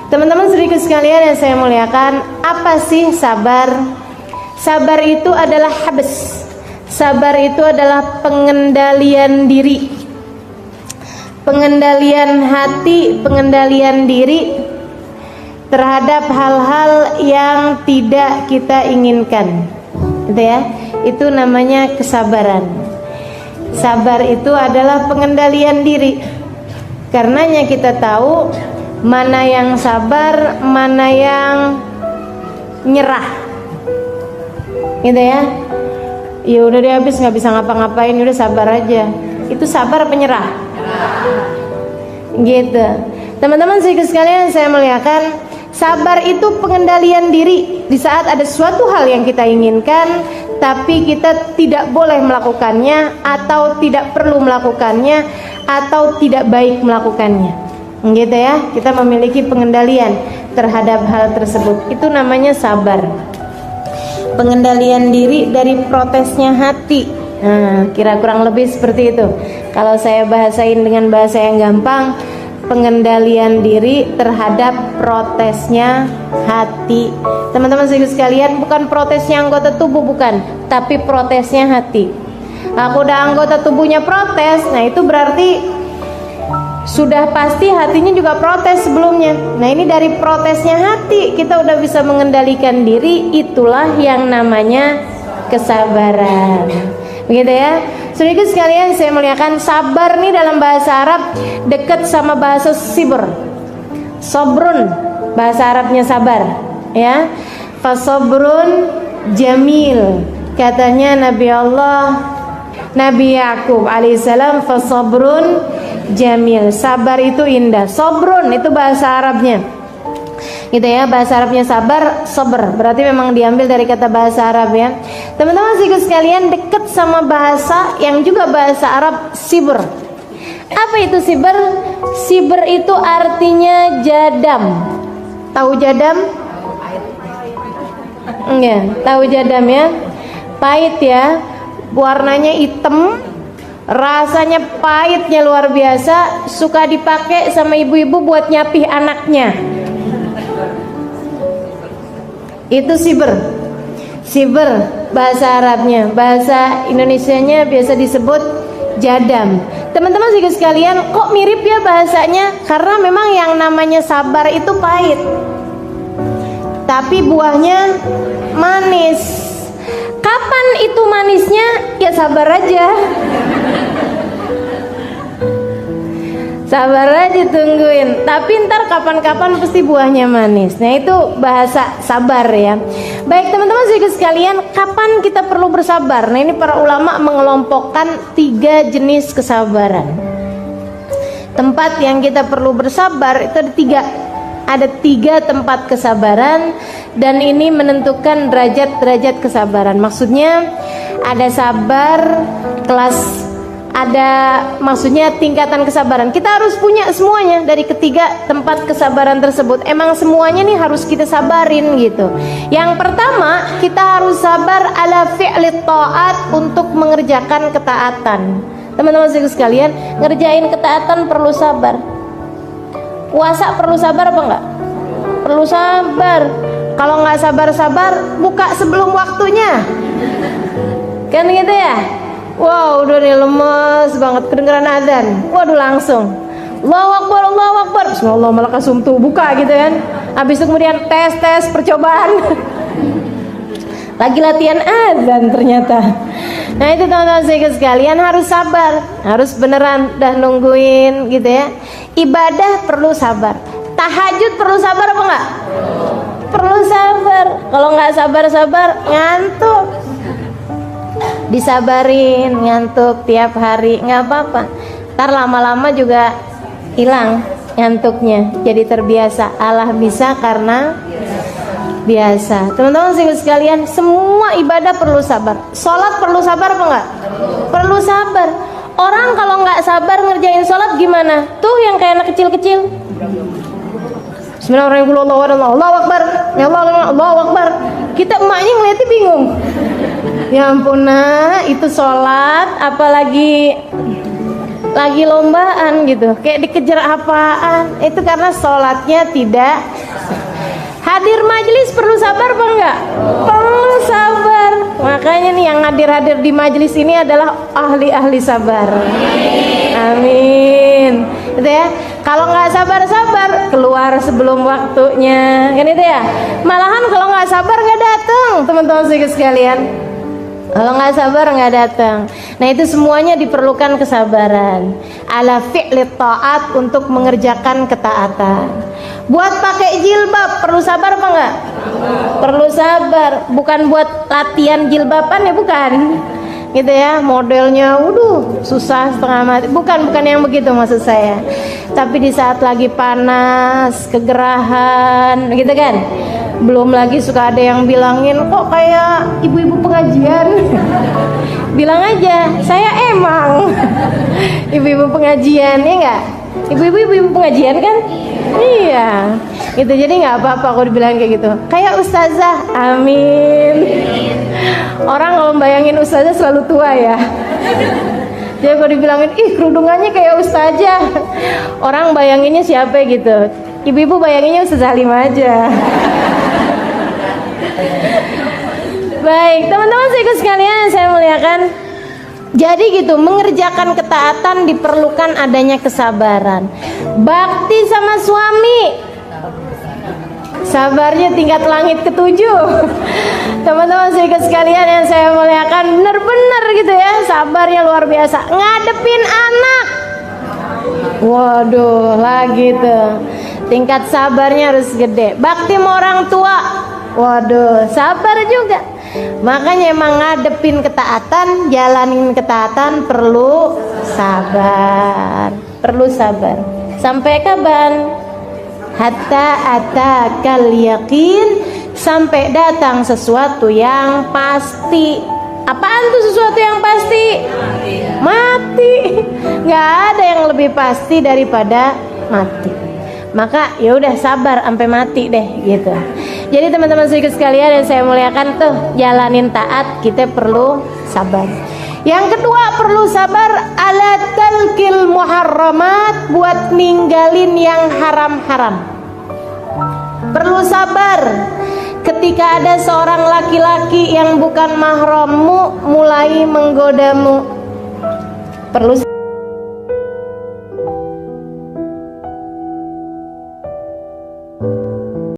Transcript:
Teman-teman sedikit sekalian yang saya muliakan, apa sih sabar? Sabar itu adalah habs. Sabar itu adalah pengendalian diri, pengendalian hati, pengendalian diri terhadap hal-hal yang tidak kita inginkan. Gitu ya. Itu namanya kesabaran. Sabar itu adalah pengendalian diri. Karenanya kita tahu mana yang sabar, mana yang nyerah. Gitu ya. Ya udah deh, habis nggak bisa ngapa-ngapain, udah sabar aja. Itu sabar apa nyerah? Gitu. Teman-teman sekalian saya muliakan, sabar itu pengendalian diri di saat ada suatu hal yang kita inginkan, tapi kita tidak boleh melakukannya, atau tidak perlu melakukannya, atau tidak baik melakukannya. Gitu ya. Kita memiliki pengendalian terhadap hal tersebut. Itu namanya sabar. Pengendalian diri dari protesnya hati. Nah, kira kurang lebih seperti itu. Kalau saya bahasain dengan bahasa yang gampang, pengendalian diri terhadap protesnya hati. Teman-teman sekalian, bukan protesnya anggota tubuh, bukan, tapi protesnya hati. Aku udah anggota tubuhnya protes, nah itu berarti sudah pasti hatinya juga protes sebelumnya. Nah ini dari protesnya hati kita udah bisa mengendalikan diri. Itulah yang namanya kesabaran. Begitu ya. Sedikit sekalian saya muliakan, sabar nih dalam bahasa Arab dekat sama bahasa sibr. Sobrun, bahasa Arabnya sabar, ya. Fasobrun jamil, katanya Nabi Yakub alaihissalam, fasobrun jamil, sabar itu indah. Sobrun itu bahasa Arabnya, gitu ya. Bahasa Arabnya sabar, sabr, berarti memang diambil dari kata bahasa Arab ya. Teman-teman sekalian, dekat sama bahasa yang juga bahasa Arab, sibr. Apa itu sibr? Sibr itu artinya jadam. Tahu jadam? Enggak, tahu jadam ya. Pahit ya, warnanya hitam, rasanya pahitnya luar biasa, suka dipakai sama ibu-ibu buat nyapih anaknya. Itu sibr. Sibr bahasa Arabnya, bahasa Indonesianya biasa disebut jadam. Teman-teman sekalian, kok mirip ya bahasanya? Karena memang yang namanya sabar itu pahit, tapi buahnya manis. Kapan itu manisnya? Ya sabar aja. Sabar aja, tungguin. Tapi ntar kapan-kapan pasti buahnya manis. Nah itu bahasa sabar ya. Baik teman-teman sekalian, kapan kita perlu bersabar? Nah ini para ulama mengelompokkan 3 jenis kesabaran. Tempat yang kita perlu bersabar itu ada 3. Ada 3 tempat kesabaran, dan ini menentukan derajat-derajat kesabaran. Maksudnya ada sabar kelas, ada maksudnya tingkatan kesabaran. Kita harus punya semuanya dari ketiga tempat kesabaran tersebut. Emang semuanya nih harus kita sabarin gitu. Yang pertama, kita harus sabar ala fi'lit ta'at, untuk mengerjakan ketaatan. Teman-teman sekalian, ngerjain ketaatan perlu sabar. Puasa perlu sabar apa enggak? Perlu sabar. Kalau nggak sabar-sabar, buka sebelum waktunya, kan gitu ya. Wow, udah nih lemes banget, kedengeran adzan, waduh langsung Allahu Akbar, Allahu Akbar, Bismillahirrahmanirrahim, buka gitu kan. Habis itu kemudian tes percobaan. Lagi latihan adzan ternyata. Nah itu teman-teman sekalian, harus sabar, harus beneran dah nungguin gitu ya. Ibadah perlu sabar. Tahajud perlu sabar apa enggak? Perlu sabar. Kalau nggak sabar-sabar ngantuk. Disabarin, ngantuk tiap hari nggak apa-apa. Ntar lama-lama juga hilang ngantuknya, jadi terbiasa. Allah bisa karena biasa. Teman-teman sekalian, semua ibadah perlu sabar. Sholat perlu sabar apa enggak? Perlu sabar. Orang kalau nggak sabar ngerjain sholat gimana? Tuh yang kayak anak kecil-kecil, Bismillahirrahmanirrahim, Allahu Akbar, ya Allah, Allahu Akbar. Kita emaknya ngeliatnya bingung. Ya ampun nak, itu sholat apalagi lagi lombaan gitu, kayak dikejar apaan. Itu karena sholatnya tidak. Hadir majelis perlu sabar apa enggak? Perlu sabar. Makanya nih yang hadir-hadir di majelis ini adalah ahli-ahli sabar. Amin. Gitu ya. Kalau nggak sabar-sabar keluar sebelum waktunya, kan itu ya. Malahan kalau nggak sabar nggak datang, teman-teman sekalian. Kalau nggak sabar nggak datang. Nah itu semuanya diperlukan kesabaran. Ala fi'li ta'at, untuk mengerjakan ketaatan. Buat pakai jilbab perlu sabar apa enggak? Perlu sabar. Bukan buat latihan jilbaban ya, bukan. Gitu ya, modelnya susah setengah mati. Bukan yang begitu maksud saya. Tapi di saat lagi panas, kegerahan, gitu kan. Belum lagi suka ada yang bilangin, kok kayak ibu-ibu pengajian. Bilang aja, saya emang ibu-ibu pengajian, ya enggak? Ibu-ibu pengajian kan? Iya. Gitu, jadi nggak apa-apa aku dibilang kayak gitu. Kayak ustazah, amin. Orang kalau bayangin ustazah selalu tua ya. Jadi kalau dibilangin, ih kerudungannya kayak ustazah, orang bayanginnya siapa gitu. Ibu-ibu bayanginnya Ustazah Halimah aja. Baik, teman-teman sekalian yang saya muliakan. Jadi gitu, mengerjakan ketaatan diperlukan adanya kesabaran. Bakti sama suami, sabarnya tingkat langit ketujuh. Teman-teman sekalian yang saya muliakan, benar-benar gitu ya, sabarnya luar biasa. Ngadepin anak, waduh lagi tuh, tingkat sabarnya harus gede. Bakti sama orang tua, waduh sabar juga. Makanya emang ngadepin ketaatan, jalanin ketaatan perlu sabar. Perlu sabar. Sampai kapan? Hatta atakal yakin, sampai datang sesuatu yang pasti. Apaan tuh sesuatu yang pasti? Mati. Nggak ada yang lebih pasti daripada mati. Maka ya udah sabar sampai mati deh gitu. Jadi teman-teman sekalian yang saya muliakan tuh, jalanin taat kita perlu sabar. Yang kedua perlu sabar ala talqil muharramat, buat ninggalin yang haram-haram. Perlu sabar ketika ada seorang laki-laki yang bukan mahrammu mulai menggodamu. Perlu